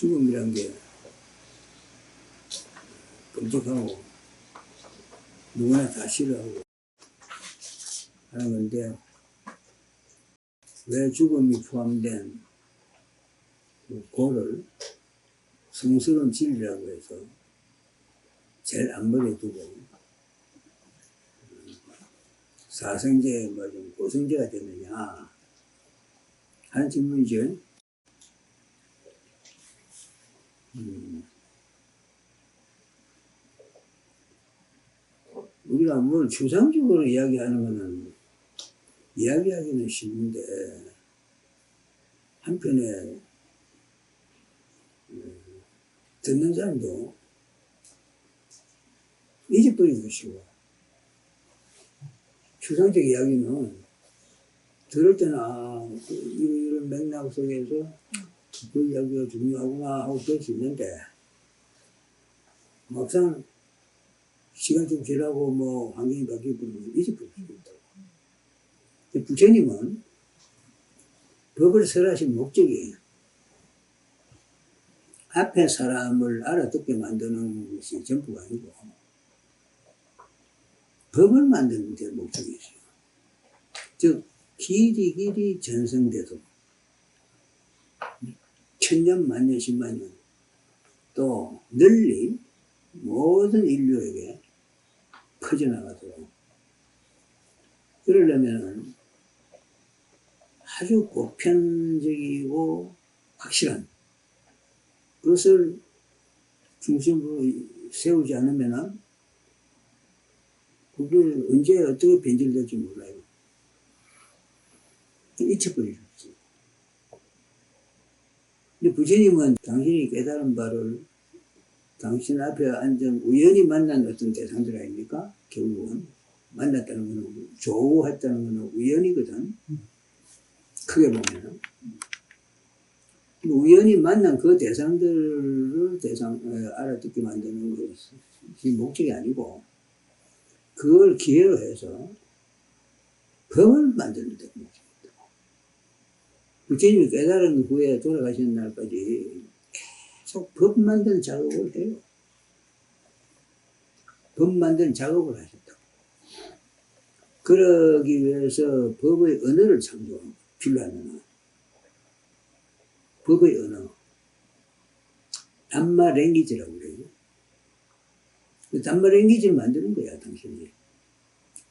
죽음이란 게 끔찍하고 누구나 다 싫어하고 하는 건데, 왜 죽음이 포함된 고를 성스러운 진리라고 해서 제일 앞머리에 두고 사성제에 좀 고성제가 되느냐 하는 질문이죠. 우리가 뭘 추상적으로 이야기하는 거는 이야기하기는 쉬운데, 한편에 듣는 사람도 잊어버리고 쉬워. 추상적 이야기는 들을 때는 이런 맥락 속에서 그 이야기가 중요하구나 하고 들을 수 있는데, 막상 시간 좀 지나고 환경이 바뀌면 잊어버릴 수 있다고. 부처님은 법을 설하신 목적이 앞에 사람을 알아듣게 만드는 것이 전부가 아니고 법을 만드는 데 목적이 있어요. 즉 길이 전성돼도 천년 만년 십만년 또 널리 모든 인류에게 퍼져나가도록, 그러려면 아주 보편적이고 확실한 그것을 중심으로 세우지 않으면 그게 언제 어떻게 변질될지 몰라요. 잊혀버릴 수 있어요. 근데 부처님은 당신이 깨달은 바를 당신 앞에 앉은 우연히 만난 어떤 대상들 아닙니까? 결국은 만났다는 거는, 조우했다는 거는 우연이거든. 크게 보면은. 우연히 만난 그 대상들을 알아듣게 만드는 것이 목적이 아니고, 그걸 기회로 해서 법을 만드는 데 목적이 있다고. 부처님이 깨달은 후에 돌아가시는 날까지 계속 법 만드는 작업을 해요. 법 만드는 작업을 하셨다고. 그러기 위해서 법의 언어를 창조하고 필요하면 법의 언어, 담마 랭귀지라고 그래요. 그 담마 랭귀지를 만드는 거야, 당신이.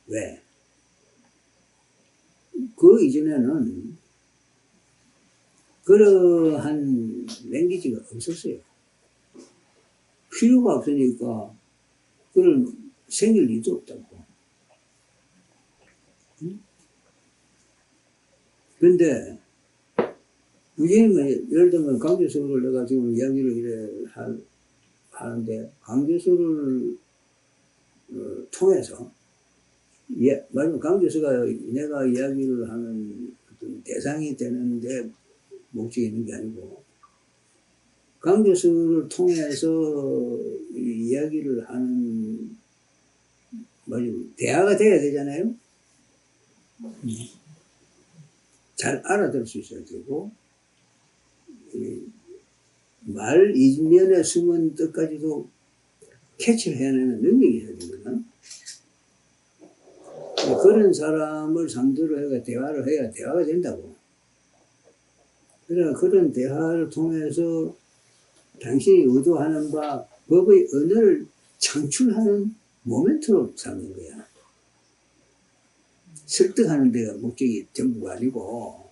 왜? 그 이전에는 그러한 랭귀지가 없었어요. 필요가 없으니까 그런 생길 일도 없다고. 그런데 부처님은 예를 들면 강제수를 내가 지금 이야기를 이래 하는데, 강제수를 통해서 말하면 강제수가 내가 이야기를 하는 어떤 대상이 되는데 목적이 있는 게 아니고, 강제수를 통해서 이야기를 하는 대화가 돼야 되잖아요. 잘 알아들을 수 있어야 되고, 말 이면에 숨은 뜻까지도 캐치를 해내는 능력이 있어야 되거든. 그런 사람을 상대로 해가 대화를 해야 대화가 된다고. 그러나 그런 대화를 통해서 당신이 의도하는 바 법의 언어를 창출하는 모멘트로 삼는 거야. 설득하는 데가 목적이 전부가 아니고,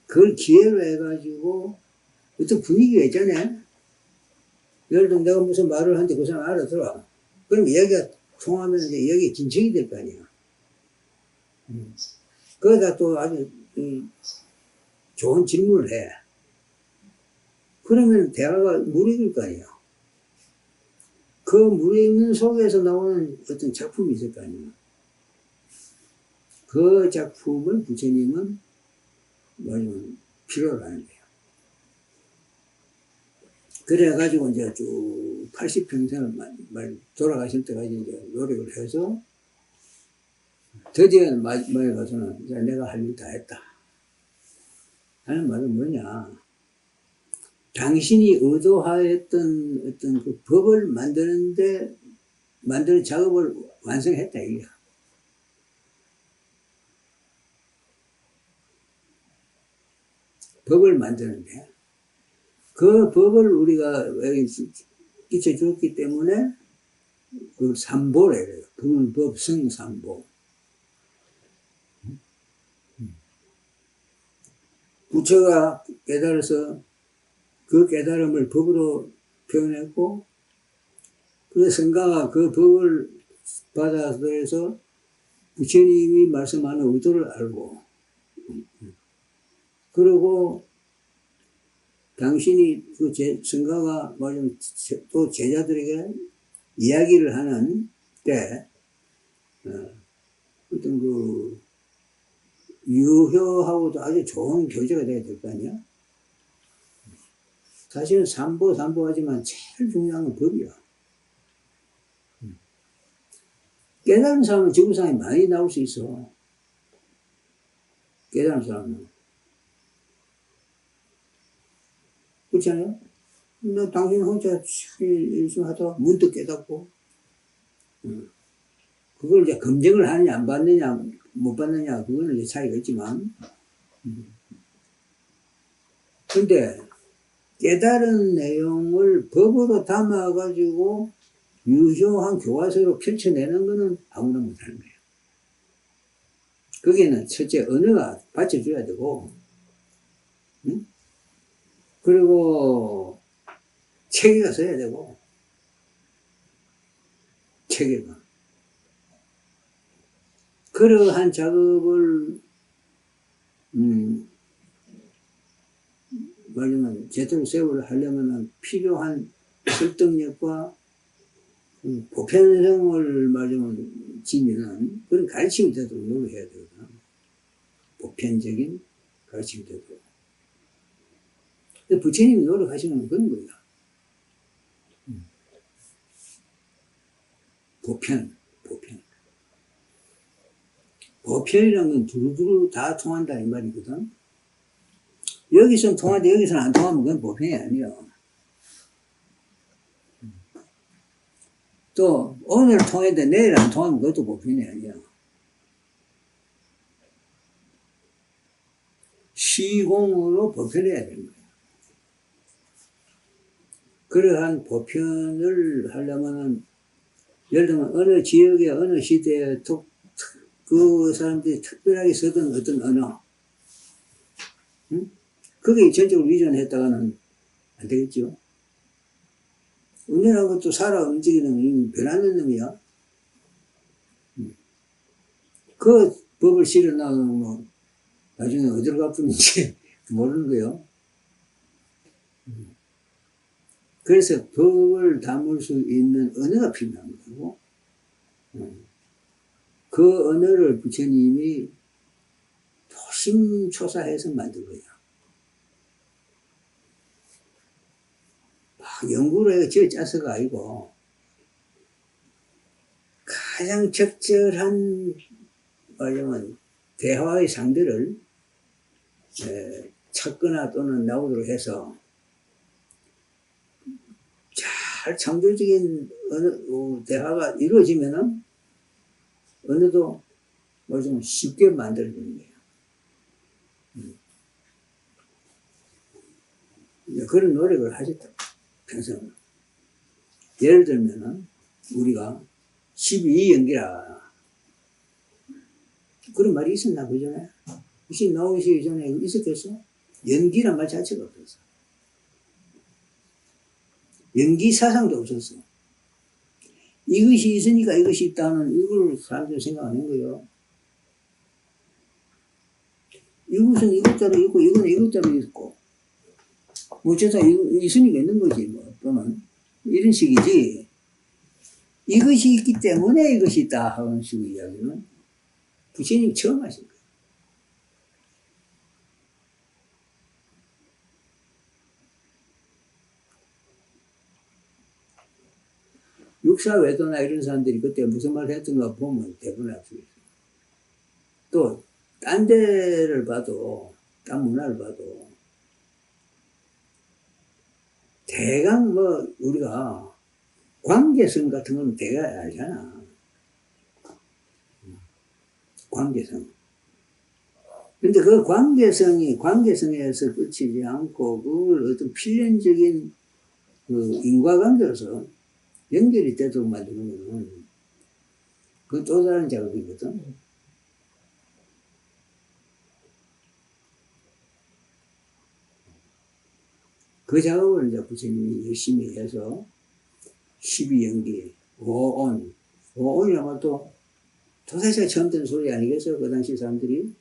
그걸 기회로 해가지고 어떤 분위기가 있잖아요. 예를 들면 내가 무슨 말을 하는데 그 사람 알아들어. 그럼 얘기가 통하면 이제 여기에 진척이 될 거 아니야. 거기다 또 아주 좋은 질문을 해. 그러면 대화가 무르익을 거 아니야. 그 무르익는 속에서 나오는 어떤 작품이 있을 거 아니야. 그 작품을 부처님은 필요로 하는 거예요. 그래가지고 이제 쭉 80평생을 돌아가실 때까지 이제 노력을 해서 드디어 마지막에 가서는 이제 내가 할 일 다 했다 하는 말은 뭐냐. 당신이 의도하였던 어떤 그 법을 만드는 작업을 완성했다, 이게. 법을 만드는데, 그 법을 우리가 끼쳐주었기 때문에, 그 삼보래, 그래요. 불법, 성, 삼보. 부처가 깨달아서 그 깨달음을 법으로 표현했고, 그 성가가 그 법을 받아서 해서 부처님이 말씀하는 의도를 알고, 그리고 당신이 그 성가가 말하면 또 제자들에게 이야기를 하는 때, 어떤 그 유효하고도 아주 좋은 교재가 돼야 될 거 아니야? 사실은 삼보하지만 제일 중요한 건 법이야. 깨달은 사람은 지구상에 많이 나올 수 있어. 깨달은 사람은. 그렇지 않아요? 너 당신 혼자 열심히 하다가 문득 깨닫고, 그걸 이제 검증을 하느냐, 안 받느냐, 못 받느냐, 그거는 이제 차이가 있지만. 근데, 깨달은 내용을 법으로 담아가지고 유효한 교과서로 펼쳐내는 거는 아무나 못하는 거예요. 거기에는 첫째 언어가 받쳐줘야 되고, 응? 그리고 체계가 써야 되고, 체계가. 그러한 작업을 말하자면 제대로 세월을 하려면 필요한 설득력과 보편성을 말하자면 지니는 그런 가르침이 되도록 노력해야 되거든. 보편적인 가르침이 되도록. 부처님이 노력하시는 그런 거야. 보편. 보편이라는 건 두루두루 다 통한다 이 말이거든. 여기서는 통하는데 여기서는 안 통하면 그건 보편이 아니야. 또 오늘 통했는데 내일 안 통하면 그것도 보편이 아니야. 시공으로 보편해야 되는 거야. 그러한 보편을 하려면은 예를 들면 어느 지역에 어느 시대에 그 사람들이 특별하게 쓰던 어떤 언어, 응? 그게 전적으로 위전했다가는 안 되겠죠. 언어라는 것도 살아 움직이는 놈이 변하는 놈이야. 그 법을 실어나가면 뭐 나중에 어디로 가뿐인지 모르는 거예요. 그래서 법을 담을 수 있는 언어가 필요한 거고, 그 언어를 부처님이 조심초사해서 만든 거야. 막 연구를 해서 지어짜서가 아니고, 가장 적절한, 말하자면, 대화의 상대를 찾거나 또는 나오도록 해서, 잘 창조적인 대화가 이루어지면은, 언어도 좀 쉽게 만들어지는 거예요. 그런 노력을 하셨다. 평생. 예를 들면은, 우리가 12연기라. 그런 말이 있었나, 그 전에? 혹시 나오시기 전에 있었겠어? 연기란 말 자체가 없었어. 연기 사상도 없었어. 이것이 있으니까 이것이 있다는 이걸 사람들이 생각하는 거예요. 이것은 이것대로 있고, 이건 이것대로 있고. 어쩌다 있으니까 있는 거지, 뭐. 또는, 이런 식이지. 이것이 있기 때문에 이것이 있다 하는 식의 이야기는 부처님이 처음 하신 거예요. 육사외도나 이런 사람들이 그때 무슨 말을 했던가 보면 대부분 알 수 있어요. 또, 딴 데를 봐도, 딴 문화를 봐도, 대강 뭐 우리가 관계성 같은 건 대가 알잖아. 관계성. 근데 그 관계성에서 끝이지 않고 그걸 어떤 필연적인 그 인과관계로서 연결이 되도록 만드는 거는 그 또 다른 작업이거든. 그 작업을 이제 부처님이 열심히 해서 12연기, 5온, 5온이라면 또 도대체 처음 듣는 소리 아니겠어요? 그 당시 사람들이.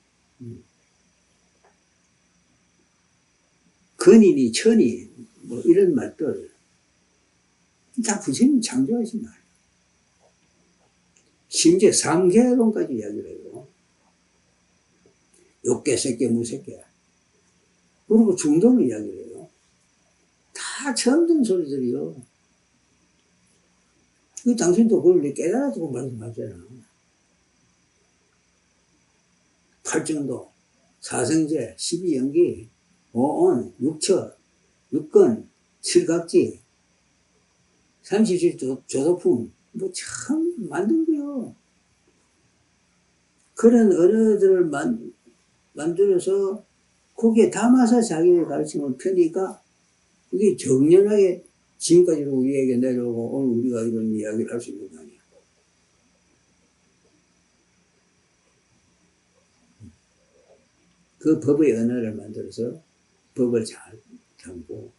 근이니 천이 뭐 이런 말들 다 부처님 창조하신 말. 심지어 삼계론까지 이야기를 해요. 욕계, 색계, 무색계. 그리고 중도를 이야기를 해요. 다 처음 듣는 소리들이요. 그 당신도 그걸 깨달아두고 말씀하잖아. 팔정도, 사성제, 12연기, 5온, 6처, 6건, 7각지, 37조도품, 뭐 참 만든 거요. 그런 언어들을 만들어서 거기에 담아서 자기의 가르침을 펴니까 그게 정연하게 지금까지도 우리에게 내려오고 오늘 우리가 이런 이야기를 할 수 있는 거 아니야. 그 법의 언어를 만들어서 법을 잘 담고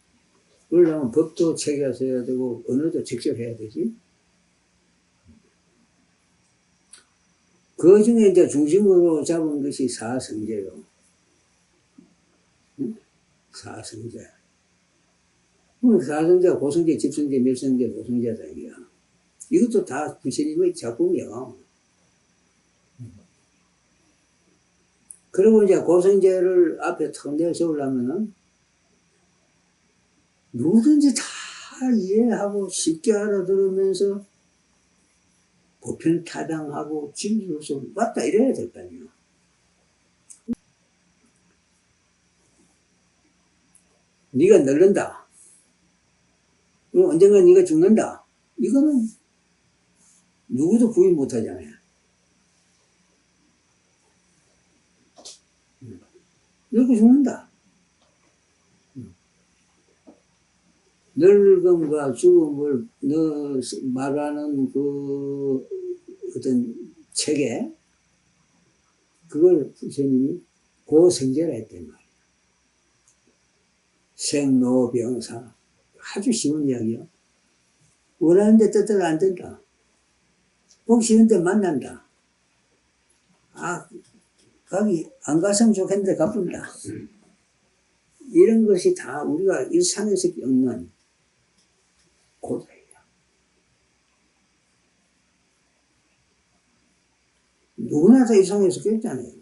그러려면 법도 체계해서 해야 되고 언어도 적절해야 되지. 그 중에 이제 중심으로 잡은 것이 사성제요. 응? 사성제. 사성제, 고성제, 집성제, 밀성제, 도성제다 이거야. 이것도 다 부처님의 작품이야. 그리고 이제 고성제를 앞에 턱 내세우려면은 누구든지 다 이해하고 쉽게 알아들으면서 보편 타당하고 진리로서 맞다 이래야 될 거 아니에요. 네가 늙는다. 그럼 언젠가 네가 죽는다. 이거는 누구도 부인 못하잖아요. 늙고 죽는다. 늙음과 죽음을 너 말하는 그 어떤 체계 그걸 부처님이 고성제라 했단 말이야. 생로병사 아주 쉬운 이야기야. 원하는데 뜻대로 안 된다. 보기 싫은데 만난다. 아, 거기 안 갔으면 좋겠는데 가뿐다. 이런 것이 다 우리가 일상에서 겪는 고도예요. 누구나 다 일상에서 겪잖아요.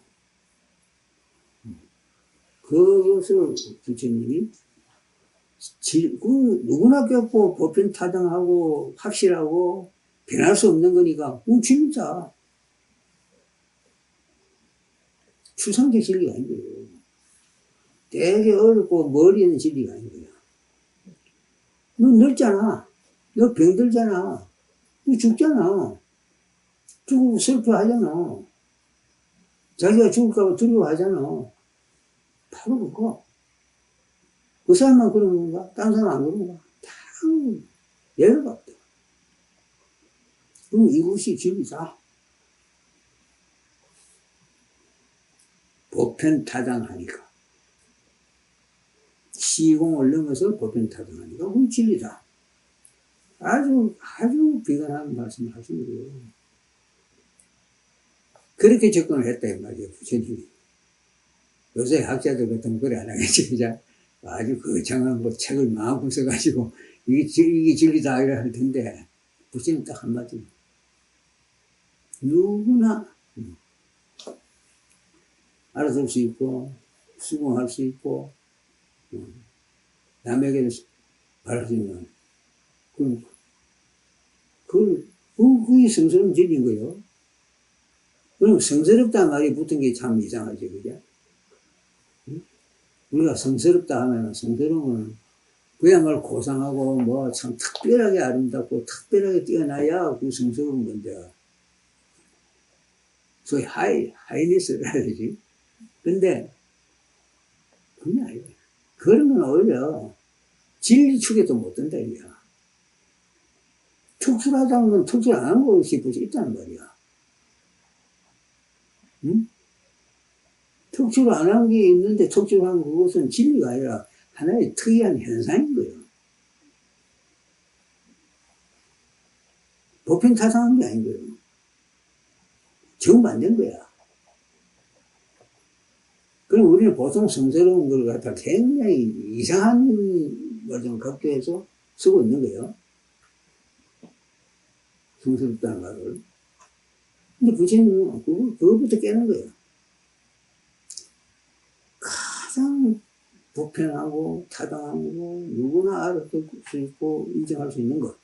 그것을 부처님이 누구나 겪고 보편 타당하고 확실하고 변할 수 없는 거니까 진짜 추상적 진리가 아닌 거예요. 되게 어렵고 머리 있는 진리가 아닌 거야. 너 늙잖아. 너 병들잖아. 너 죽잖아. 죽고 슬퍼하잖아. 자기가 죽을까봐 두려워하잖아. 바로 그거. 그 사람만 그런 건가? 다른 사람 안 그런 건가? 다 예외가 없다. 그럼 이것이 진리다. 보편타당하니까. 시공을 넘어서 보편타당하니까 그건 진리다. 아주 비관한 말씀을 하신 거예요. 그렇게 접근을 했다 이 말이에요. 부처님이. 요새 학자들 같은 거 그래 안 하겠지. 그죠? 아주 거창한 뭐 책을 마음껏 써가지고 이게 진리다 이래 할 텐데 부처님 딱 한마디. 누구나 알아들 수 있고 수긍할 수 있고 남에게 바랄 수 있는 그게 성스러운 진리인 거예요. 그럼 성스럽다 말이 붙은 게 참 이상하죠. 그죠? 우리가 성스럽다 하면 성스러운 거는 그야말로 고상하고 뭐 참 특별하게 아름답고 특별하게 뛰어나야 그 성스러운 건데 소위 하이니스를 해야지. 근데 그게 아니야. 그런 건 오히려 진리 축에도 못 든다 이거야. 특출하다는 건 특출 안 한 것이 벌써 있다는 말이야. 응? 특출 안 한 게 있는데 특출한 그것은 진리가 아니라 하나의 특이한 현상인 거예요. 보편타당한 게 아닌 거예요. 정반대인 거야. 그럼 우리는 보통 성스러운 걸 갖다 굉장히 이상한 걸 좀 각도해서 쓰고 있는 거예요. 성스럽다는 말을. 근데 부처님은 그거부터 깨는 거예요. 가장 보편하고 타당하고 누구나 알아볼 수 있고 인정할 수 있는 것.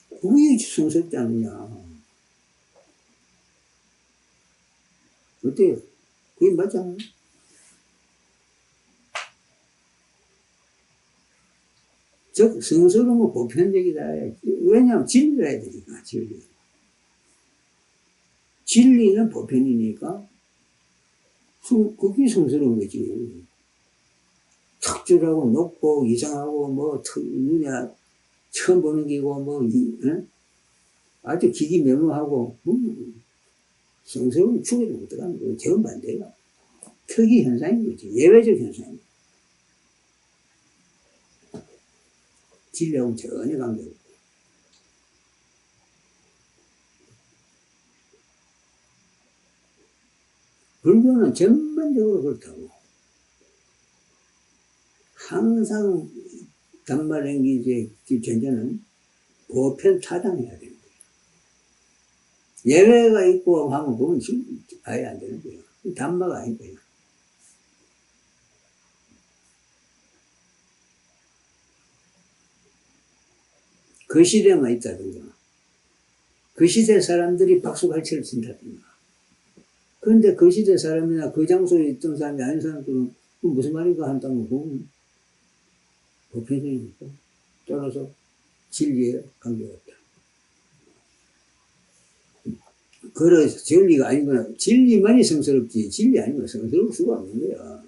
그게 성스럽지 않느냐. 어때요? 그게 맞잖아요. 즉 성스러운 건 보편적이다. 왜냐하면 진리라 해야 되니까. 진리는 보편이니까 그게 성스러운 거지. 특출하고 높고 이상하고 뭐 눈에 처음 보는 기고 뭐 응? 아주 기기묘묘하고 성스러운 축에도 못 들어가는 거예요. 정반대가 특이 현상인 거지. 예외적 현상인 거지. 진리하고는 전혀 관계없고. 불교는 전반적으로 그렇다고. 항상 단말행기의 전제는 보편타당해야 되는 거예요. 예외가 있고 하면 그건 아예 안 되는 거예요. 단마가 아닌 거예요. 그 시대만 있다든가, 그 시대 사람들이 박수갈채를 친다든가. 그런데 그 시대 사람이나 그 장소에 있던 사람이 아닌 사람들은 무슨 말인가 한다면 그건 보편적이니까 따라서 진리에 관계가 없다. 그래서 진리가 아니거나 진리만이 성스럽지 진리 아니면 성스러울 수가 없는 거야.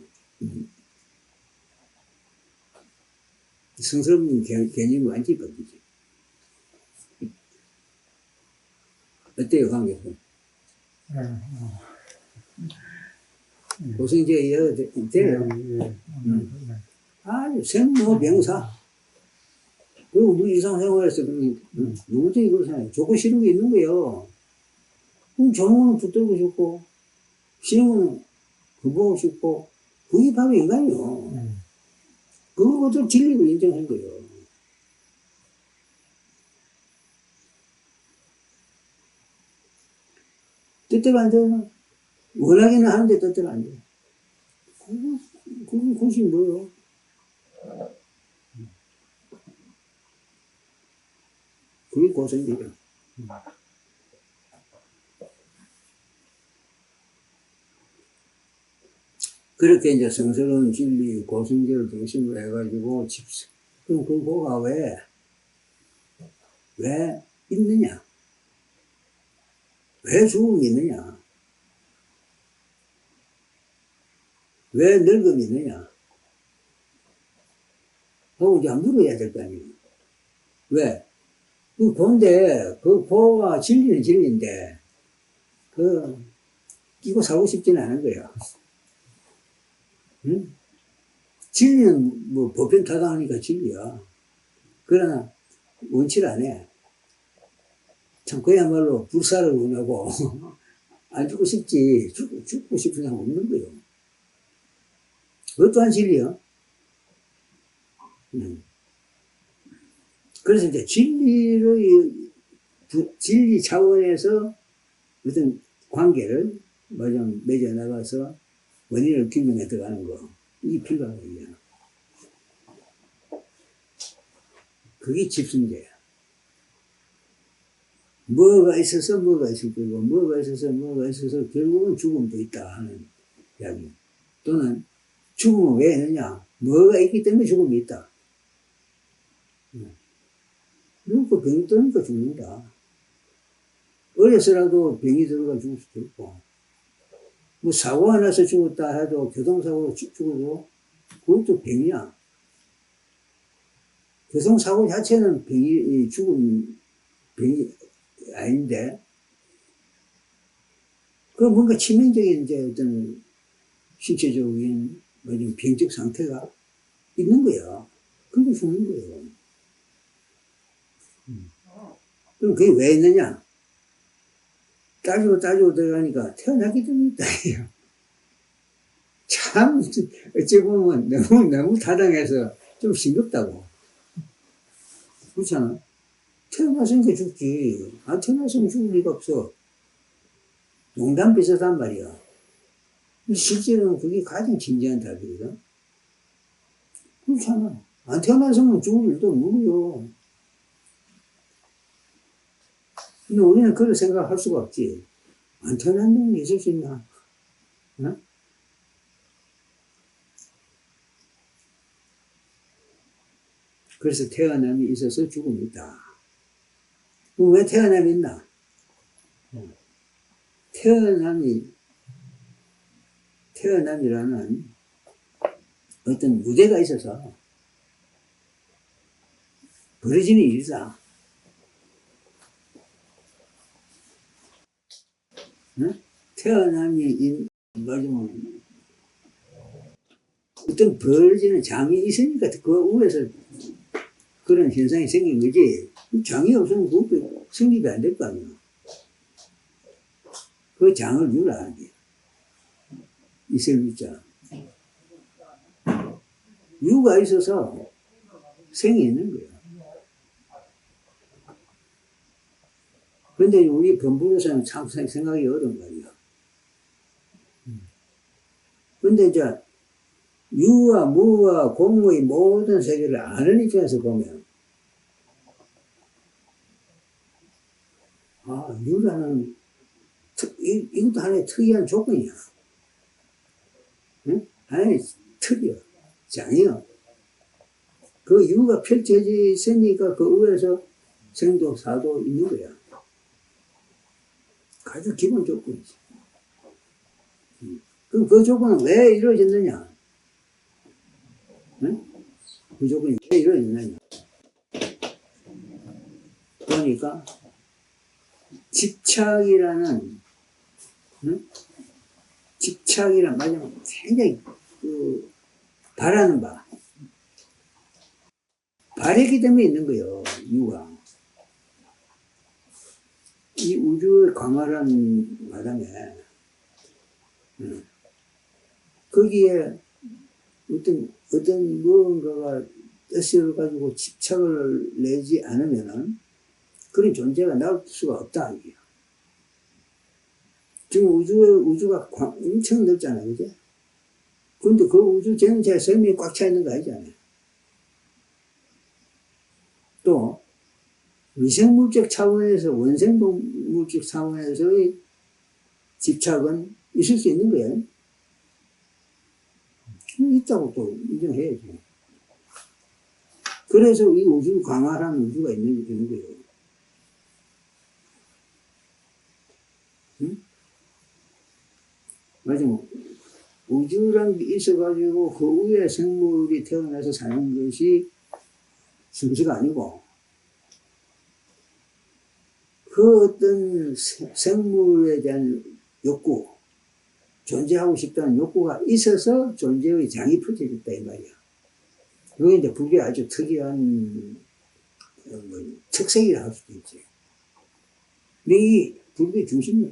성스러운 개념이 완전히 바뀌지. 어때요, 관계는? 고성제 이해가 돼요? 아주 생로병사. 그리고 우리 일상생활에서 누구든지 그렇잖아요. 좋고 싫은 게 있는 거예요. 그럼 좋은 거는 붙들고 싶고, 싫은 거는 거부하고 싶고, 그게 바로 인간이요. 그것을 진리로 인정한 거예요. 뜻대로 안 되나? 원하기는 하는데 뜻대로 안 돼. 그것이 뭐예요? 그게 고성이에요. 그렇게 이제 성스러운 진리, 고성제를 중심으로 해가지고, 그럼 그 고가 왜 있느냐? 왜 죽음이 있느냐? 왜 늙음이 있느냐? 하고 이제 물어야 될 거 아니에요. 왜? 그 고와 진리는 진리인데, 끼고 살고 싶지는 않은 거예요. 응? 진리는 뭐 보편타당하니까 진리야. 그러나 원치를 안 해. 참 그야말로 불사를 원하고 안 죽고 싶지 죽고 싶은 사람 없는 거예요. 그것 또한 진리야. 그래서 이제 진리 차원에서 어떤 관계를 좀 맺어나가서 원인을 규명해 들어가는 거. 이게 필요하거든요. 그게 집승제야. 뭐가 있어서 뭐가 있을 거고, 뭐가 있어서 결국은 죽음도 있다 하는 이야기. 또는 죽음은 왜 있느냐? 뭐가 있기 때문에 죽음이 있다. 늙고 병이 드니까 죽는다. 어려서라도 병이 들어가 죽을 수도 있고, 뭐 사고가 나서 죽었다 해도 교통사고로 죽어도 그것도 병이야. 교통사고 자체는 죽은 병이 아닌데, 그 뭔가 치명적인 이제 어떤 신체적인 뭐 병적 상태가 있는 거야. 그게 죽는 거예요. 그럼 그게 왜 있느냐? 따지고 들어가니까 태어나기 때문이다. 참, 어찌 보면 너무 타당해서 좀 싱겁다고. 그렇잖아. 태어났으니까 죽지. 안 태어났으면 죽을 리가 없어. 농담 비슷한 말이야. 실제로는 그게 가장 진지한 답이거든. 그렇잖아. 안 태어났으면 죽을 일도 없는 거요. 근데 우리는 그런 생각할 수가 없지. 안 태어난 놈이 있을 수 있나? 어? 그래서 태어남이 있어서 죽음이 있다. 그럼 왜 태어남이 있나? 태어남이라는 어떤 무대가 있어서 벌어지는 일이다. 응? 태어남이 말하자면 어떤 벌어지는 장이 있으니까 그 위에서 그런 현상이 생긴 거지. 장이 없으면 그것도 성립이 안 될 거 아니야. 그 장을 유라. 있을 유자. 유가 있어서 생이 있는 거야. 그런데 우리 범부로서는 참 생각이 어려운 거야. 그런데 이제 유와 무와 공무의 모든 세계를 아는 입장에서 보면, 아, 유라는 이것도 하나의 특이한 조건이야. 응? 하나의 틀이야. 장이야. 그 유가 펼쳐져 있으니까 그 위에서 생도 사도 있는 거야. 가장 기본 조건이지. 그럼 그 조건은 왜 이루어졌느냐? 응? 그 조건이 왜 이루어졌느냐? 그러니까 집착이라는, 응? 집착이란 말하자면 굉장히 바라는 바, 바랬기 때문에 있는 거예요. 유가. 이 우주의 광활한 마당에 거기에 어떤 무언가가 뜻을 가지고 집착을 내지 않으면은 그런 존재가 나올 수가 없다. 이게. 지금 우주가 엄청 넓잖아요. 그죠? 근데 그 우주 전체에 생명이 꽉 차 있는 거 아니잖아요. 또, 위생물적 차원에서, 원생물적 차원에서의 집착은 있을 수 있는 거예요. 있다고 또 인정해야지. 그래서 이 우주, 광활한 우주가 있는 거예요. 응? 맞아. 우주란 게 있어가지고 그 위에 생물이 태어나서 사는 것이 순수가 아니고, 그 어떤 생물에 대한 욕구, 존재하고 싶다는 욕구가 있어서 존재의 장이 펼쳐졌다 이 말이야. 그게 이제 불교의 아주 특이한 특색이라 할 수도 있지. 근데 이 불교의 중심이야.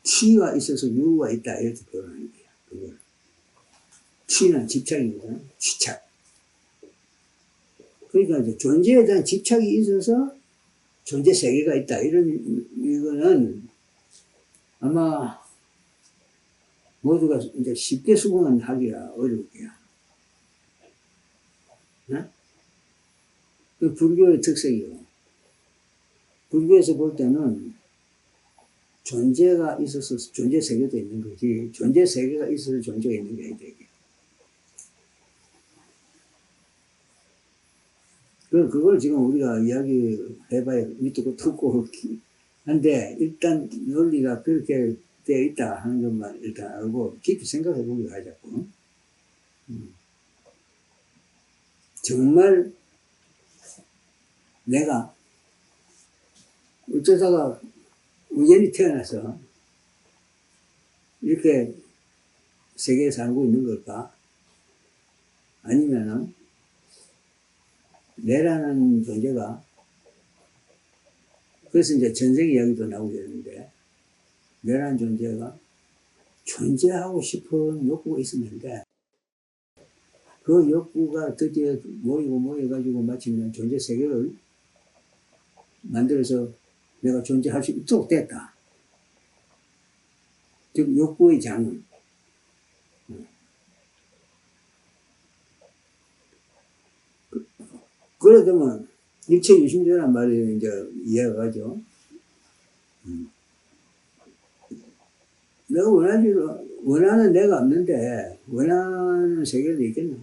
치가 있어서 유가 있다 이렇게 표현하는 거야. 그걸. 치는 집착이거든. 집착. 그러니까 이제 존재에 대한 집착이 있어서 존재 세계가 있다. 이거는 아마 모두가 이제 쉽게 수긍은 하기가 어려울 거야. 네? 그 불교의 특색이요. 불교에서 볼 때는 존재가 있어서 존재 세계도 있는 거지, 존재 세계가 있어서 존재가 있는 게 아니다. 그걸 지금 우리가 이야기해봐야 밑도 듣고 한데, 일단 논리가 그렇게 되어 있다 하는 것만 일단 알고 깊이 생각해 보기 하자고. 정말 내가 어쩌다가 우연히 태어나서 이렇게 세계에 살고 있는 걸까? 아니면은 내라는 존재가, 그래서 이제 전생 이야기도 나오게 되는데, 내라는 존재가 존재하고 싶은 욕구가 있었는데, 그 욕구가 드디어 모여가지고 마침 존재 세계를 만들어서 내가 존재할 수 있도록 됐다. 즉, 욕구의 장은. 그러다면, 일체 유심조란 말이 이제 이해가 가죠. 내가 원하는 내가 없는데, 원하는 세계도 있겠나?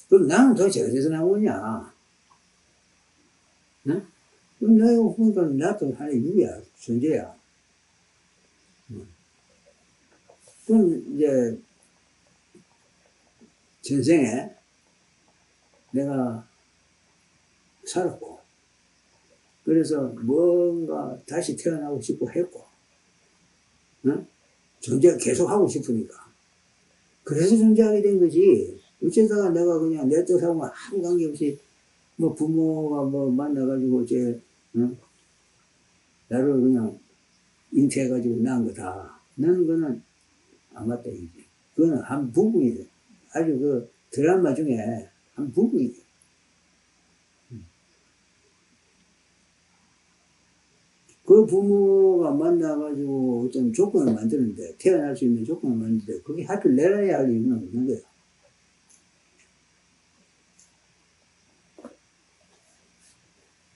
그럼 나는 도대체 어디서 나오냐? 응? 그럼 내가 보니까 나도 하나의 유야, 존재야. 그럼 이제, 전생에 내가 살았고, 그래서 뭔가 다시 태어나고 싶고 했고, 응? 존재가 계속 하고 싶으니까. 그래서 존재하게 된 거지. 어쩌다가 내가 그냥 내 뜻하고 아무 관계없이, 뭐 부모가 뭐 만나가지고 응? 나를 그냥 잉태해가지고 낳은 거다. 너는 그거는 안 맞다, 이제. 그거는 한 부분이래. 아주 그 드라마 중에 한 부분이래. 그 부모가 만나가지고 어떤 조건을 만드는데, 태어날 수 있는 조건을 만드는데, 그게 하필 내라야 할 이유는 없는 거야.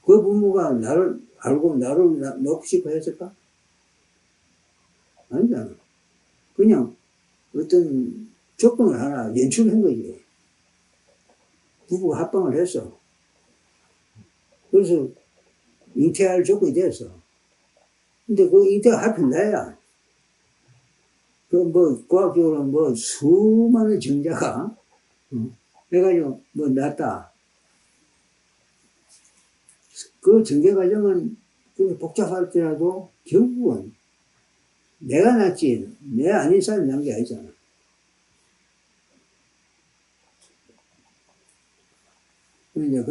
그 부모가 나를 알고 나를 놓고 싶어 했을까? 아니잖아. 그냥 어떤 조건을 하나 연출한 거지. 부부가 합방을 했어. 그래서 잉태할 조건이 됐어. 근데 그 잉태가 하필 나야. 그 뭐, 과학적으로 뭐, 수많은 정자가, 해가지고, 뭐, 났다. 그 전개 과정은 그렇게 복잡할지라도 결국은 내가 낳지, 내 아닌 사람이 낳은 게 아니잖아. 이제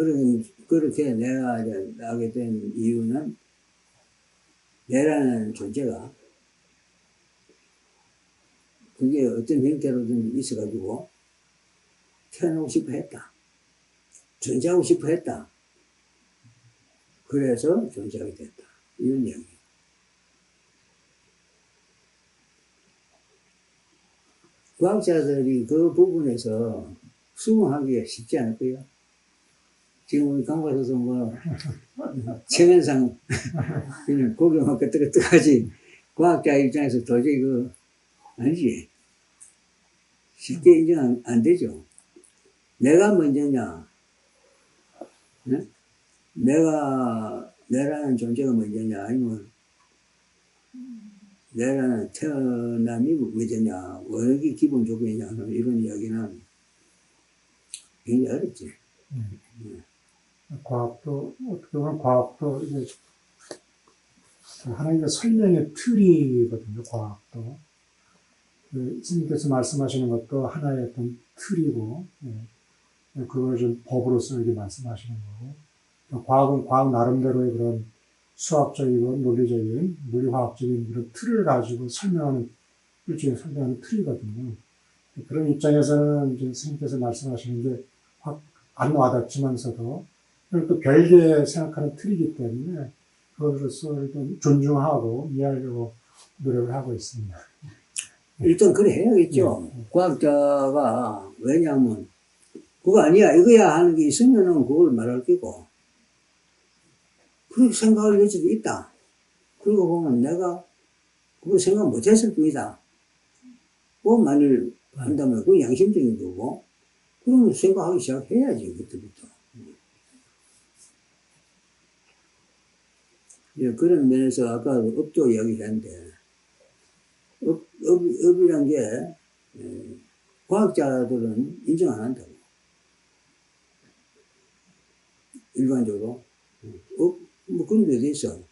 그렇게 내가 이제 나게 된 이유는 내라는 존재가 그게 어떤 형태로든 있어가지고 태어나고 싶어 했다. 존재하고 싶어 했다. 그래서 존재하게 됐다. 이런 이야기. 과학자들이 그 부분에서 수긍하기가 쉽지 않을 거예요. 지금 우리 강과에서 뭐, 체면상, 그냥 고개만 끄떡끄떡하지, 과학자 입장에서 도저히 아니지. 쉽게 인정 안 되죠. 내가 먼저냐, 네? 내라는 존재가 먼저냐, 아니면 내라는 태어남이 먼저냐, 어느 기본 조건이냐, 이런 이야기는 굉장히 어렵지. 과학도, 어떻게 보면 과학도 이제 하나의 설명의 틀이거든요, 과학도. 스님께서 말씀하시는 것도 하나의 어떤 틀이고, 그걸 좀 법으로서 이렇게 말씀하시는 거고, 과학은 과학 나름대로의 그런 수학적이고 논리적인, 물리화학적인 그런 틀을 가지고 일종의 설명하는 틀이거든요. 그런 입장에서는 이제 스님께서 말씀하시는 게 확 안 와닿지만서도, 또 별개 생각하는 틀이기 때문에, 그것으로서 일단 존중하고 이해하려고 노력을 하고 있습니다. 일단 그래 해야겠죠. 과학자가, 왜냐하면, 그거 아니야, 이거야 하는 게 있으면은 그걸 말할 끼고, 그렇게 생각할 여지도 있다. 그리고 보면 내가 그걸 생각 못 했을 뿐이다. 그 말을 한다면 그건 양심적인 거고, 그러면 생각하기 시작해야지, 그때부터. 예, 그런 면에서 아까 업도 이야기 했는데, 업이란 게, 과학자들은 인정 안 한다고. 일반적으로. 뭐 그런 게 어디 있어.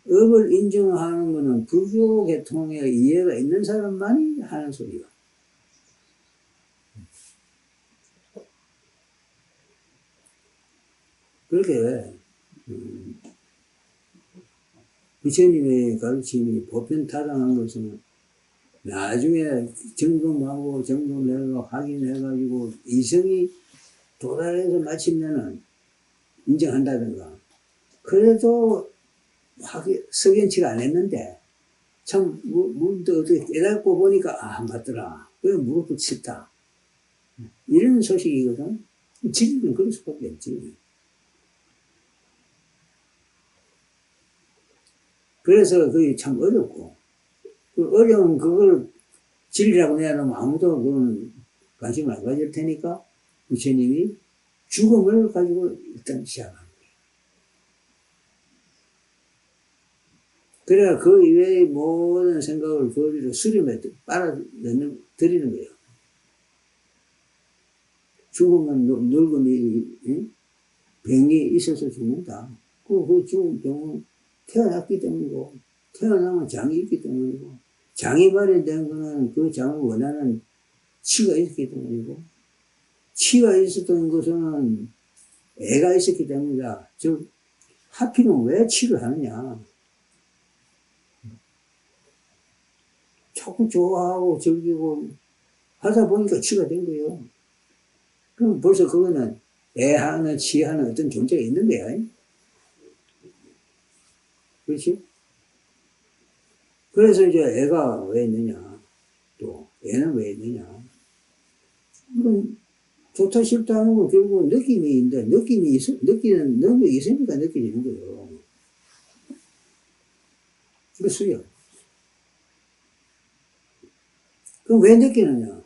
업을 인정하는 거는 불교 계통에 이해가 있는 사람만이 하는 소리야. 그렇게, 부처님의 가르침이 보편타당한 것은 나중에 점검하고 점검해서 확인해가지고 이성이 도달해서 마침내는 인정한다든가. 그래도 석연치가 안 했는데, 참, 문득 어떻게 깨닫고 보니까, 아, 맞더라. 그래, 무릎을 쳤다. 이런 소식이거든. 진리는 그럴 수밖에 없지. 그래서 그게 참 어렵고, 그 어려운 그걸 진리라고 내놓으면 아무도 그건 관심을 안 가질 테니까, 부처님이 죽음을 가지고 일단 시작합니다. 그래야 그 이외의 모든 생각을 거리로 수렴해 빨아내는, 드리는 거예요. 죽으면 늙음이, 병이 있어서 죽는다. 그 죽은 병은 태어났기 때문이고, 태어나면 장이 있기 때문이고, 장이 마련된 거는 그 장을 원하는 치가 있기 때문이고, 치가 있었던 것은 애가 있었기 때문이다. 즉, 하필은 왜 치를 하느냐. 자꾸 좋아하고 즐기고 하다 보니까 치가 된 거예요. 그럼 벌써 그거는 애하는 치하는 어떤 존재가 있는 거야. 그렇지? 그래서 이제 애가 왜 있느냐. 또 애는 왜 있느냐. 이건 좋다 싫다 하는 건 결국 느낌이 있는데 느끼는 능력이 있으니까 느껴지는 거예요. 그렇어요. 그럼 왜 느끼느냐?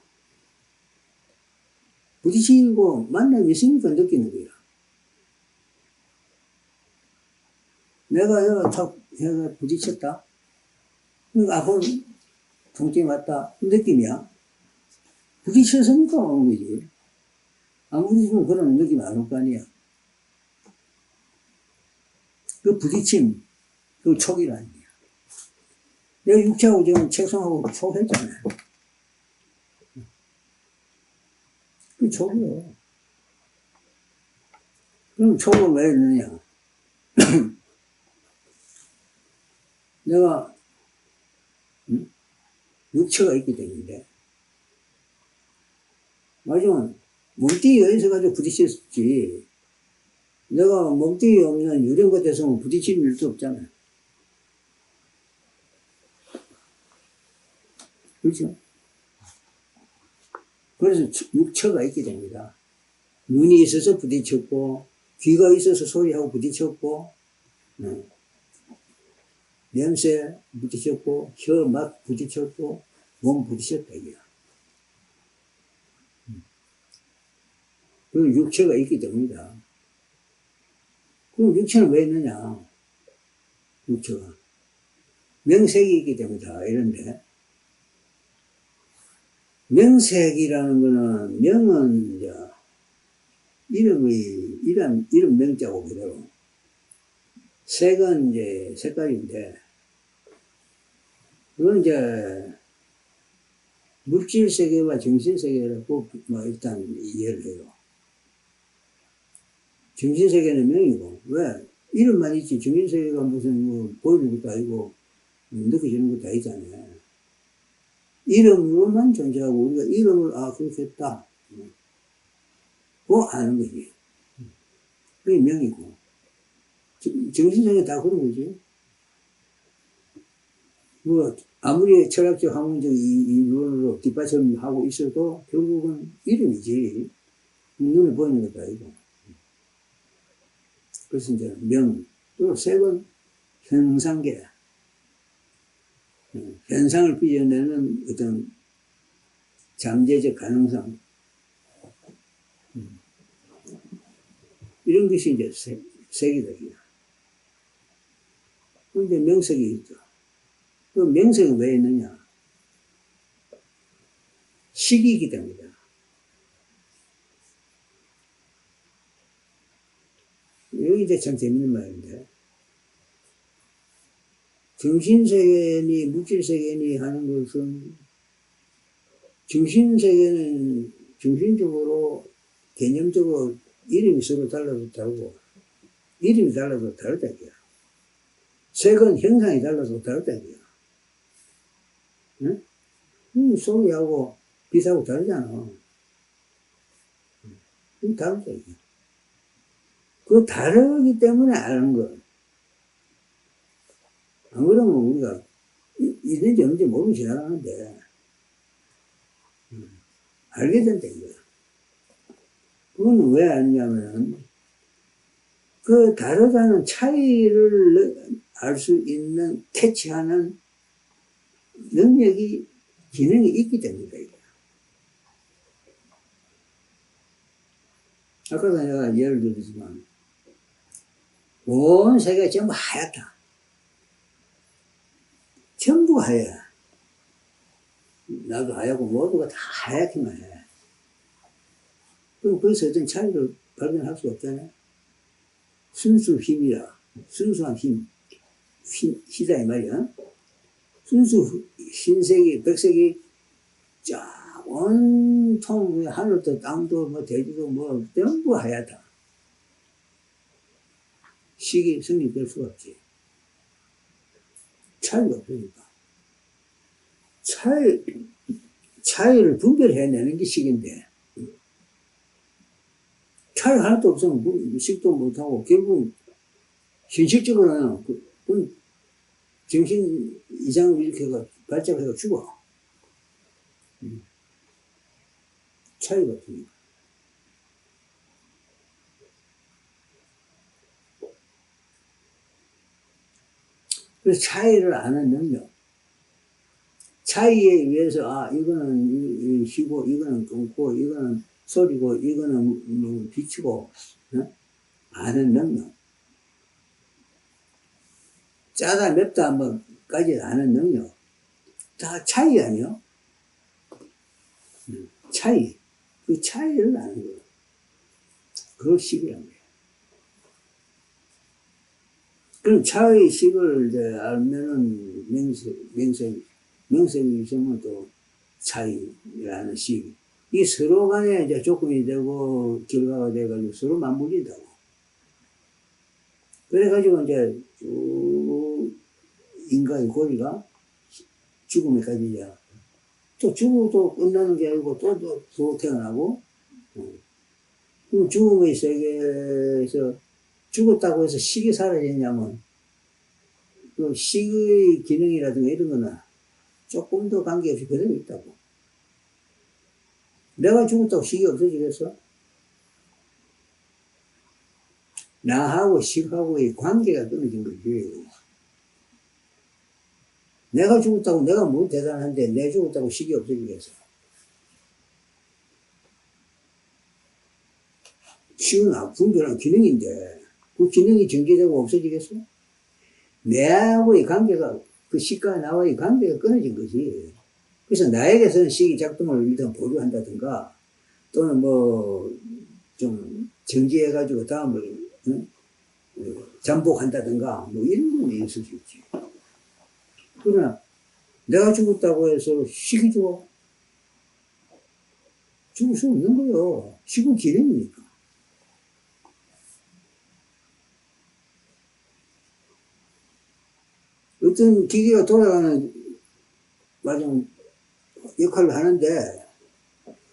부딪히고 만남이 있으니까 느끼는 거야. 내가 여기 탁 해가 부딪혔다. 앞으로 통증이 왔다. 느낌이야. 부딪혔으니까 오는 거지. 안 부딪히면 그런 느낌이 안 올 거 아니야. 그 부딪힘, 그 촉이라는 거야. 내가 육체하고 지금 책상하고 촉했잖아요. 그 촉이요. 그럼 촉은 왜 있느냐? 내가 육체가 있기 때문에 마지막 몸뚱이가 있어가지고 부딪혔지. 내가 몸뚱이 없는 유령 같아서 부딪힐 일도 없잖아요. 그렇죠? 그래서 육체가 있게 됩니다. 눈이 있어서 부딪혔고, 귀가 있어서 소리하고 부딪혔고, 냄새 부딪혔고, 혀 맛 부딪혔고, 몸 부딪혔다, 이게야. 그리고 육체가 있기 때문이다. 그럼 육체는 왜 있느냐? 육체가. 명색이 있기 때문이다. 이런데. 명색이라는 거는, 명은, 이제, 이름 명자고 그대로. 색은 이제 색깔인데, 그건 이제, 물질 세계와 정신 세계라고, 일단 이해를 해요. 정신 세계는 명이고, 왜? 이름만 있지, 정신 세계가 무슨, 보이는 것도 아니고, 느껴지는 것도 아니잖아요. 이름으로만 존재하고, 우리가 이름을, 그렇게 했다. 그거 아는 거지. 그게 명이고. 정신세계 다 그런 거지. 뭐, 아무리 철학적 학문적 이론으로 뒷받침하고 있어도 결국은 이름이지. 눈에 보이는 것도 아니고. 그래서 이제 명, 또 색은 현상계. 현상을 빚어내는 어떤 잠재적 가능성. 이런 것이 이제 세계적이야. 그런데 명색이 있죠. 그 명색이 왜 있느냐? 식이기 때문이다. 여기 이제 참 재밌는 말인데, 정신세계니 물질세계니 하는 것은, 정신세계는 정신적으로, 개념적으로 이름이 서로 달라도 다르고, 이름이 달라도 다르다 이거야. 색은 형상이 달라도 다르다 이거야. 응? 소리하고 빛하고 다르잖아. 다르다 이거. 그 다르기 때문에 아는 거. 안 그러면 우리가 이런지 없는지 모르고 지나가는데, 알게 된다 이거야. 그건 왜 아니냐면, 그 다르다는 차이를 알 수 있는, 캐치하는 능력이, 기능이 있기 때문이다 이거야. 아까도 내가 예를 들었지만, 온 세계가 전부 하얗다. 전부 하얘. 나도 하얗고 모두가 다 하얗기만 해. 그럼 거기서 어떤 차이를 발견할 수 없잖아요. 순수 힘이라. 순수한 힘. 희다 이 말이야. 순수 흰색이, 백색이 쫙 온통 하늘도 땅도 뭐 대지도 뭐 전부 하얗다. 식이 성립될 수가 없지. 차이가 없으니까. 차이를 분별해내는 게 식인데, 차이 하나도 없으면 식도 못하고, 결국, 현실적으로는, 그건 정신 이상을 일으켜가, 발작해가 죽어. 차이가 없으니까. 그래서 차이를 아는 능력. 차이에 의해서, 아, 이거는 희고, 이거는 끊고, 이거는 소리고, 이거는 빛이고, 아는 능력. 짜다, 맵다 한번까지 아는 능력. 다 차이 아니요? 차이. 그 차이를 아는 거예요. 그걸 식이란 거예요. 그럼 차의 식을 이제 알면은 명색이 있으면 또 차이라는 식. 이 서로 간에 이제 조건이 되고 결과가 돼가지고 서로 맞물린다고. 그래가지고 이제 쭉 인간의 고리가 죽음에까지 이제 또 죽어도 끝나는 게 아니고 또 태어나고, 그럼 죽음의 세계에서 죽었다고 해서 식이 사라졌냐면, 그 식의 기능이라든가 이런 거는 조금 더 관계없이 그대로 있다고. 내가 죽었다고 식이 없어지겠어? 나하고 식하고의 관계가 끊어진 거지. 내가 죽었다고 내가 뭐 대단한데 내 죽었다고 식이 없어지겠어? 식은 분별한 기능인데 그 기능이 정지되고 없어지겠어? 내하고의 관계가, 그 식과 나와의 관계가 끊어진 거지. 그래서 나에게서는 식이 작동을 일단 보류한다든가, 또는 뭐, 좀 정지해가지고 다음을, 잠복한다든가, 뭐 이런 건 있을 수 있지. 그러나, 내가 죽었다고 해서 식이 죽어? 죽을 수 없는 거요. 식은 기능이니까. 어떤 기계가 돌아가는 과정, 역할을 하는데,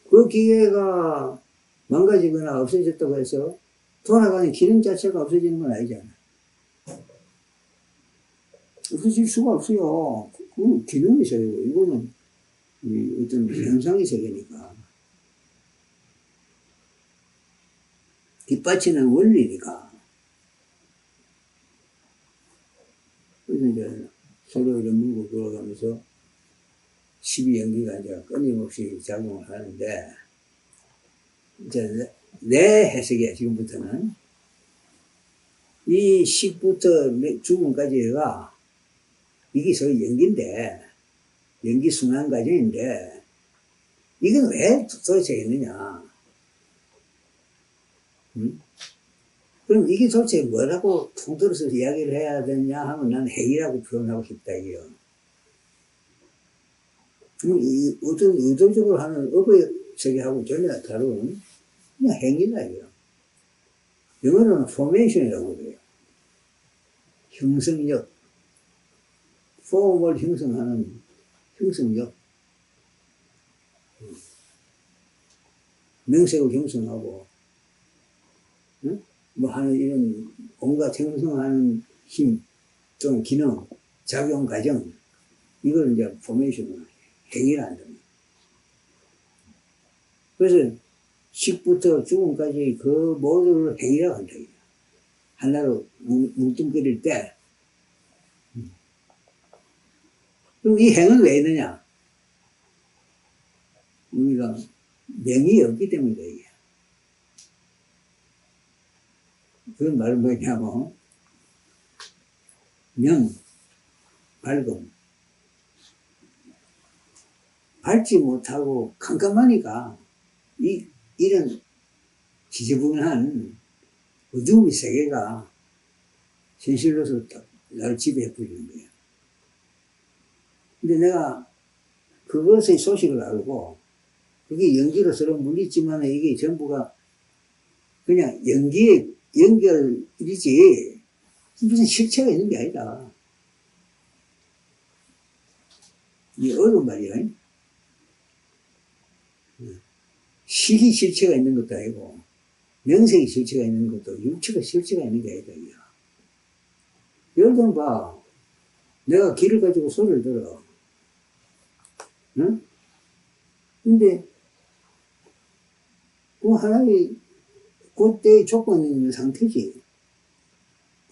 그 기계가 망가지거나 없어졌다고 해서 돌아가는 기능 자체가 없어지는 건 아니잖아. 없어질 수가 없어요. 그 기능의 세계고, 이거는 어떤 현상의 세계니까. 뒷받치는 원리니까. 그래서 이제 서로 이런 물고 돌아가면서 12연기가 이제 끊임없이 작용을 하는데, 이제 내 해석이야, 지금부터는. 이 식부터 죽음까지가, 이게 소위 연기인데, 연기 순환 과정인데, 이건 왜 도대체 있느냐? 그럼 이게 도대체 뭐라고 통틀어서 이야기를 해야 되냐 하면 난 행위라고 표현하고 싶다, 이게요. 이 어떤 의도적으로 하는 업의 세계하고 전혀 다른 그냥 행위다, 이거요. 영어로는 포메이션이라고 그래요. 형성력. 폼을 형성하는 형성력. 명색을 형성하고, 응? 뭐 하는 이런 온갖 형성하는 힘, 또는 기능, 작용 과정, 이걸 이제 포메이션을 행위를 한다. 그래서 식부터 죽음까지 그 모두를 행위라고 한다. 하나로 뭉뚱그릴 때. 그럼 이 행은 왜 있느냐? 우리가 명이 없기 때문이다, 이게. 그런 말은 뭐냐면, 명, 밝음. 밝지 못하고 깜깜하니까, 이런 지저분한 어두움의 세계가 현실로서 나를 지배해버리는 거예요. 근데 내가 그것의 소식을 알고, 그게 연기로서는 물리지만 이게 전부가 그냥 연기의 연결이지, 무슨 실체가 있는 게 아니다. 이게 어려운 말이야. 식이 실체가 있는 것도 아니고, 명색이 실체가 있는 것도, 육체가 실체가 있는 게 아니다. 예를 들면 봐. 내가 귀를 가지고 소리를 들어. 응? 근데, 그 하나의, 그때의 조건이 있는 상태지.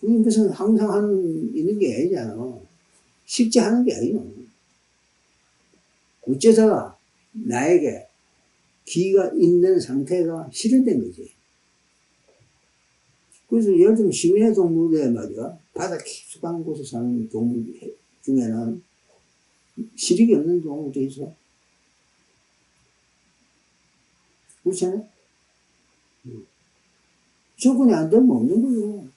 그게 무슨 항상 있는 게 아니잖아. 실제 하는 게 아니야. 어째서 나에게 귀가 있는 상태가 실현된 거지. 그래서 예를 들면 시민의 동물에 말이야, 바다 깊숙한 곳에 사는 동물 중에는 시력이 없는 동물도 있어. 그렇잖아? 조건이 안 되면 없는 거예요.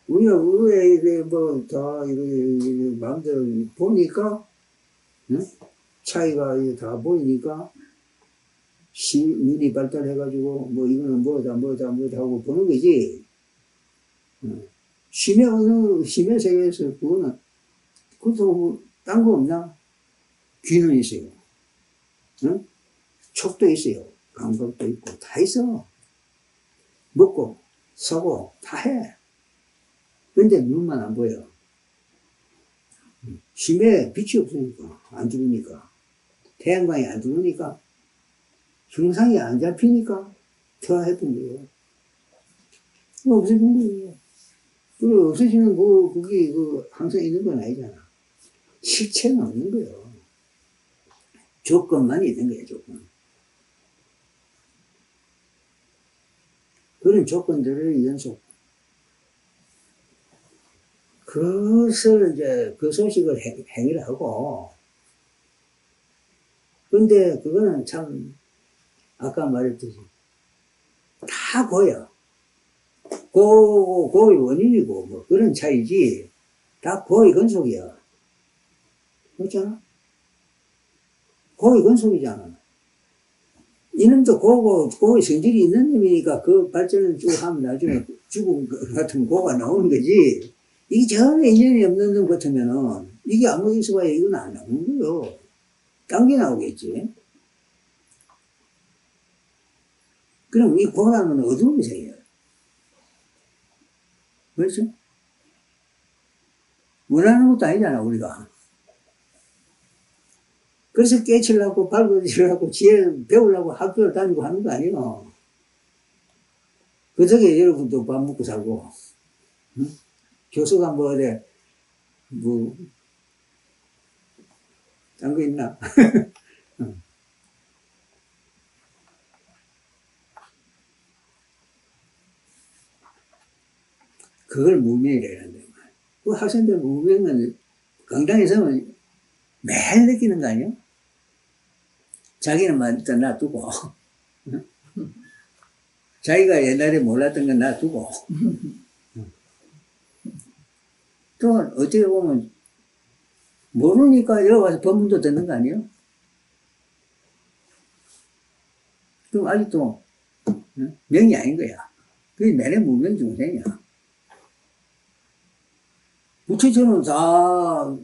우리가 의외에 뭐 다 이렇게 마음대로 보니까, 응? 차이가 다 보이니까, 눈이 발달해가지고, 뭐 이거는 뭐다 하고 보는 거지. 심의 세계에서 그거는, 그것도 뭐, 딴 거 없나? 귀는 있어요. 응? 촉도 있어요. 감각도 있고, 다 있어. 먹고, 서고, 다 해. 근데 눈만 안 보여. 심해 빛이 없으니까, 안 들으니까. 태양광이 안 들어오니까, 형상이 안 잡히니까, 퇴화했던 거예요. 없어진 거예요. 그리고 없어지는 그게 항상 있는 건 아니잖아. 실체는 없는 거예요. 조건만 있는 거예요, 조건. 그런 조건들을 연속. 그것을 이제, 그 소식을 행위를 하고, 근데 그거는 참, 아까 말했듯이, 다 고여. 고의 원인이고, 뭐, 그런 차이지, 다 고의 근속이야. 그렇잖아? 고의 근속이잖아. 이놈도 고의 성질이 있는 놈이니까 그 발전을 쭉 하면 나중에 죽음 같은 고가 나오는 거지. 이게 전혀 인연이 없는 놈 같으면은, 이게 아무 있어봐야 이건 안 나오는 거요. 딴 게 나오겠지. 그럼 이 고라는 어두움이 생겨요. 그렇죠? 원하는 것도 아니잖아, 우리가. 그래서 깨치려고, 밝아지려고, 지혜 배우려고 학교를 다니고 하는 거 아니에요. 그 덕에 여러분도 밥 먹고 살고, 응? 교수가 뭐, 딴 거 있나? 그걸 무명이라는 거야. 그 학생들 무명은 강당에서는 매일 느끼는 거 아니야? 자기는 일단 놔두고, 자기가 옛날에 몰랐던 건 놔두고, 또 어떻게 보면 모르니까 여기 와서 법문도 듣는 거 아니에요? 그럼 아직도 명이 아닌 거야. 그게 내내 무명 중생이야. 부처처럼 다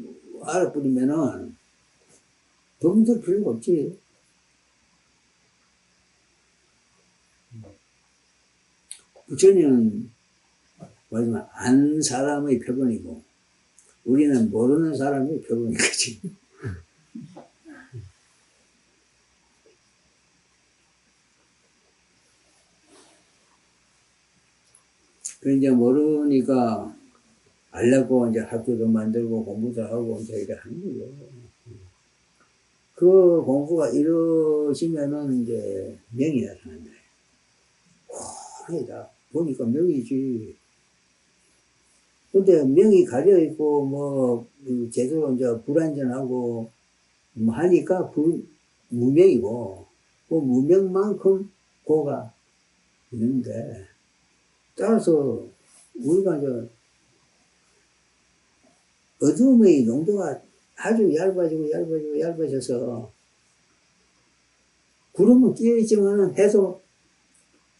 알아버리면은 법문 들 필요가 없지. 부처는 뭐냐면 안 사람의 표본이고 우리는 모르는 사람의 표본인 거지. 그 이제 모르니까 알려고 이제 학교도 만들고 공부도 하고 이제 이래 하는 거예요. 그 공부가 이루어지면은 이제 명이 나타난다. 아니다. 보니까 명이지. 근데 명이 가려있고, 뭐, 제대로 이제 불완전하고, 뭐 하니까 무명이고, 그 무명만큼 고가 있는데, 따라서 우리가 이제 어둠의 농도가 아주 얇아져서, 구름은 끼어있지만 해도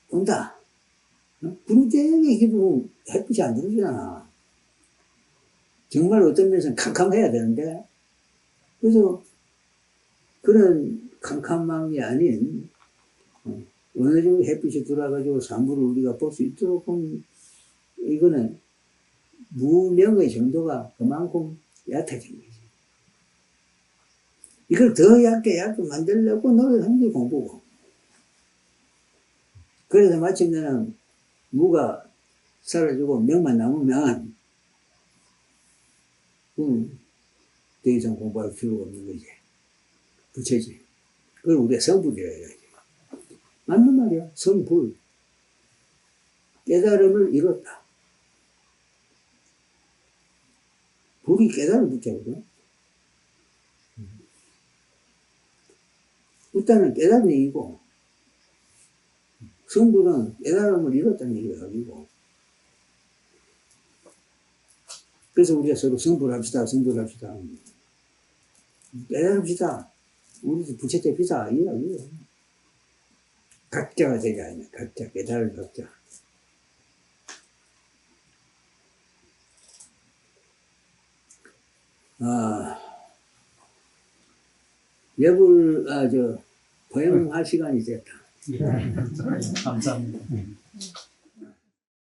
온다. 구름 때문에 기분 햇빛이 안 들어오잖아. 정말 어떤 면에서는 캄캄해야 되는데, 그래서 그런 캄캄함이 아닌, 어느 정도 햇빛이 들어와가지고 산불을 우리가 볼 수 있도록 하면, 이거는 무명의 정도가 그만큼 얕아진 거지. 이걸 더 얇게 만들려고 노력하는 게 공부고. 그래서 마침내는 무가 사라지고 명만 남으면, 더 이상 공부할 필요가 없는 거지. 부처지. 그걸 우리가 성불이라 해야지. 맞는 말이야. 성불. 깨달음을 이뤘다. 불이 깨달음을 붙잡거든. 일단은 깨달음이 이고, 성불은 깨달음을 이뤘다는 얘기가 아니고, 그래서 우리가 서로 성불합시다. 깨달읍시다. 우리도 부처 때피자. 이 이야기예요. 각자가 되지 않냐. 각자, 깨달을 각자. 포용할 시간이 됐다. 감사합니다.